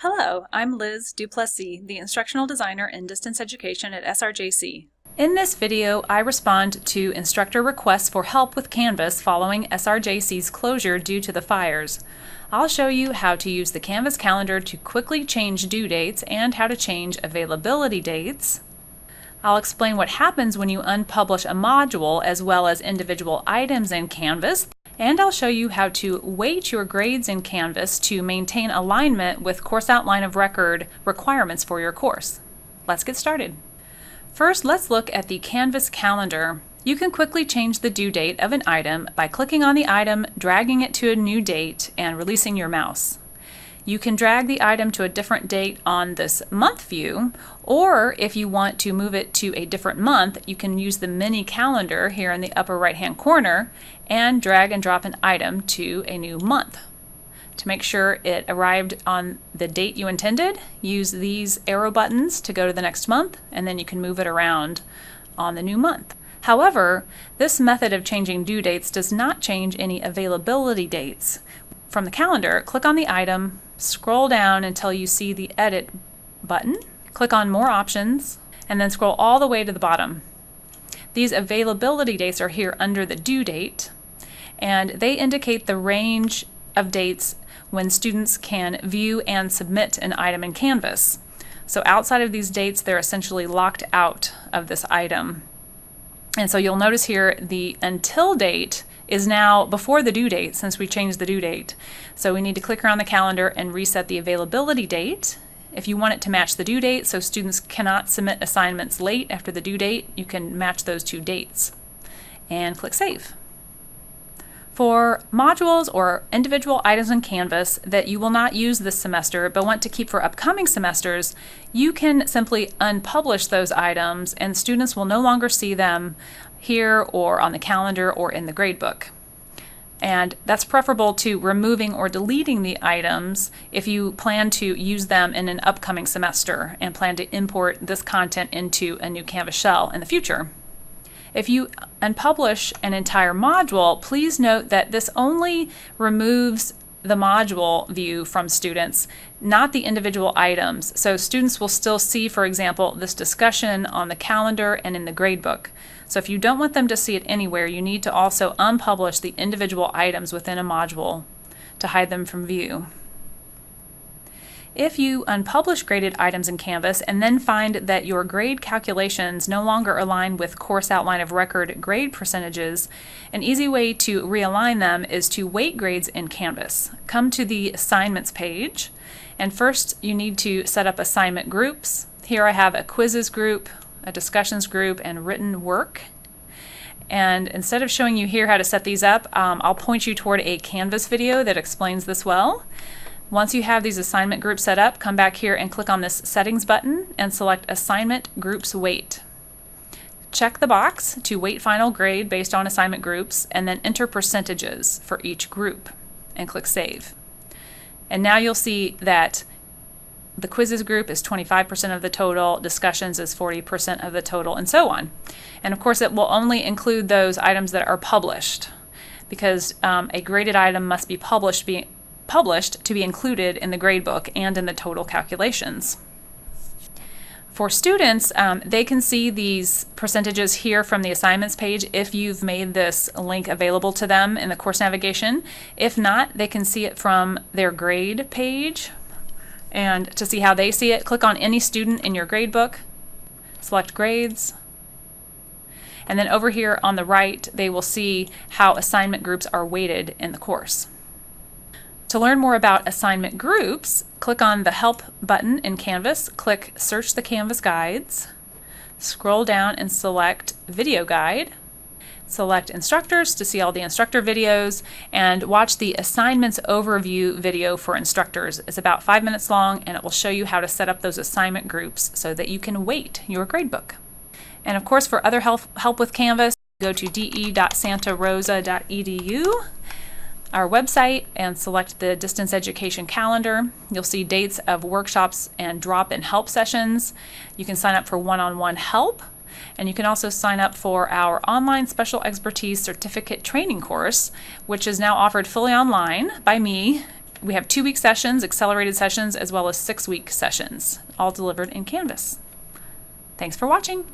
Hello, I'm Liz du Plessis, the Instructional Designer in Distance Education at SRJC. In this video, I respond to instructor requests for help with Canvas following SRJC's closure due to the fires. I'll show you how to use the Canvas calendar to quickly change due dates and how to change availability dates. I'll explain what happens when you unpublish a module as well as individual items in Canvas. And I'll show you how to weight your grades in Canvas to maintain alignment with course outline of record requirements for your course. Let's get started. First, let's look at the Canvas calendar. You can quickly change the due date of an item by clicking on the item, dragging it to a new date, and releasing your mouse. You can drag the item to a different date on this month view, or if you want to move it to a different month, you can use the mini calendar here in the upper right-hand corner and drag and drop an item to a new month. To make sure it arrived on the date you intended, use these arrow buttons to go to the next month, and then you can move it around on the new month. However, this method of changing due dates does not change any availability dates. From the calendar, click on the item, scroll down until you see the Edit button, click on More Options, and then scroll all the way to the bottom. These availability dates are here under the due date, and they indicate the range of dates when students can view and submit an item in Canvas. So outside of these dates, they're essentially locked out of this item. And so you'll notice here the until date is now before the due date since we changed the due date. So we need to click around the calendar and reset the availability date. If you want it to match the due date so students cannot submit assignments late after the due date, you can match those two dates and click Save. For modules or individual items in Canvas that you will not use this semester but want to keep for upcoming semesters, you can simply unpublish those items and students will no longer see them here or on the calendar or in the gradebook. And that's preferable to removing or deleting the items if you plan to use them in an upcoming semester and plan to import this content into a new Canvas shell in the future. If you unpublish an entire module, please note that this only removes the module view from students, not the individual items. So students will still see, for example, this discussion on the calendar and in the gradebook. So if you don't want them to see it anywhere, you need to also unpublish the individual items within a module to hide them from view. If you unpublish graded items in Canvas and then find that your grade calculations no longer align with course outline of record grade percentages, an easy way to realign them is to weight grades in Canvas. Come to the assignments page, and first you need to set up assignment groups. Here I have a quizzes group, a discussions group, and written work. And instead of showing you here how to set these up, I'll point you toward a Canvas video that explains this well. Once you have these assignment groups set up, come back here and click on this Settings button and select Assignment Groups Weight. Check the box to weight final grade based on assignment groups and then enter percentages for each group and click Save. And now you'll see that the quizzes group is 25% of the total, discussions is 40% of the total, and so on. And of course it will only include those items that are published because a graded item must be published to be included in the gradebook and in the total calculations. For students, they can see these percentages here from the assignments page if you've made this link available to them in the course navigation. If not, they can see it from their grade page. And to see how they see it, click on any student in your gradebook, select grades, and then over here on the right, they will see how assignment groups are weighted in the course. To learn more about assignment groups, click on the Help button in Canvas, click Search the Canvas Guides, scroll down and select Video Guide, select Instructors to see all the instructor videos, and watch the Assignments Overview video for instructors. It's about 5 minutes long and it will show you how to set up those assignment groups so that you can weight your gradebook. And of course, for other help with Canvas, go to de.santarosa.edu, our website, and select the distance education calendar. You'll see dates of workshops and drop-in help sessions. You can sign up for one-on-one help, and you can also sign up for our online special expertise certificate training course, which is now offered fully online by me We have 2-week sessions, accelerated sessions, as well as 6-week sessions, all delivered in Canvas. Thanks for watching.